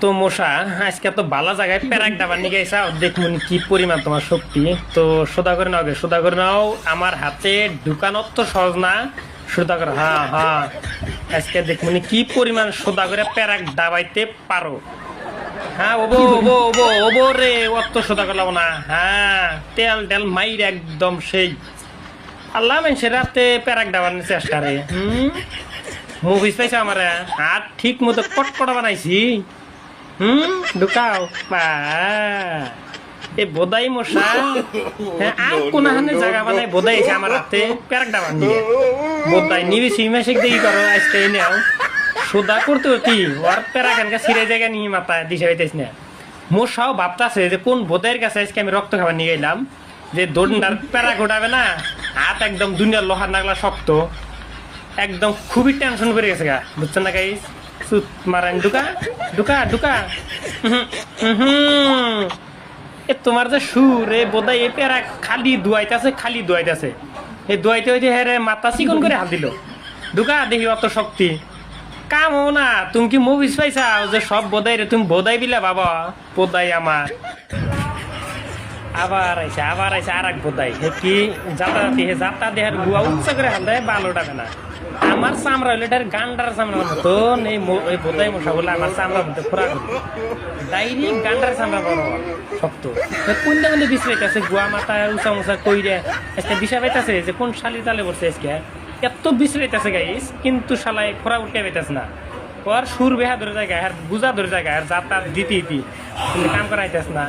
তো মশা আজকে তো ভালো জায়গায় প্যারাক ডাবার নিয়ে গেছা দেখুন কি পরিমাণ তোমার শক্তি। তো সোদা করে নাও সোদা করে নাও, আমার হাতে ঢুকানো তো সহজ না। সোদা করে হ্যাঁ হ্যাঁ, আজকে দেখুন কি পরিমাণ সোদা করে প্যারাক ডাবাইতে পারো। হ্যাঁ ওবো ওবো ওবো ওবো রে, অত সোদা করলাম না। হ্যাঁ তেল টেল মাইর একদম সেই আল্লাহ মানুষের রাতে প্যারাক ডাবার চেষ্টা রে। মুভিস পাইছে আমার হাত ঠিক মতো কটকটা বানাইছি। ঢুকাও বা এ বোধাই মশা। হ্যাঁ আর কোনখানে জায়গা বানাই বোধাইছে আমার হাতে প্যারাক ডাবার নিয়ে। বোধাই নিবি সিমেশিক দেখি করো আজকে নেও সোদা করতে কি ওর প্যারাক এনকা ছিঁড়ে জায়গা নিয়ে মাথায় দিশে পাইতেছ না। মশাও ভাবতেছে যে কোন বোধাইয়ের কাছে আজকে আমি রক্ত খাবার নিয়ে গেলাম যে দোনটার প্যারাক উঠাবে না। হাত একদম দুনিয়ার লোহার নাগলা শক্ত, একদম খুবই টেনশন করে গেছে গা, বুঝছেন না গাইস? সুত মারান ঢুকা ঢুকা ঢুকা। এ তোমার যে সুর এ বোধহয় এ পেরা খালি দুয়াইতেছে খালি দুয়াইতেছে। এই দুয়াইতে হইতে হ্যাঁ রে মাথা চিকন করে হাত দিল। ঢুকা দেখি অত শক্তি কাম হো না। তুমি কি মুভিস পাইছাও যে সব বোধাই রে তুমি বোধাই বিলা বাবা? বোধাই আমার আবার আইসে আর এক বোধাই হে কি যাতায়াতি হে যাতা দেহার গুয়া উচ্চা করে হাল দেয় বাল ওঠাবে না। আমার চামড়া হইলে এটার গান্ডার চামড়ার মতন এই বোধাই মশা বলে আমার চামড়ার মধ্যে খোরা করবে ডাইরেক্ট গান্ডার চামড়া বড় শক্ত। কোনটা কোনটা বিশ্রাইতেছে গুয়া মাথা উঁচা মুচা কইরে আজকে দিশা পাইতেছে যে কোন শালি তালে পড়ছে আজকে এত বিশ্রাইতেছে গাইস, কিন্তু শালায় খোরা উঠতে পাইতেছে না। ওর সুর বেহা ধরে জায়গায় আর বুঝা ধরে জায়গায় আর যাতায়াত দিতে কাম করাইতেছে না।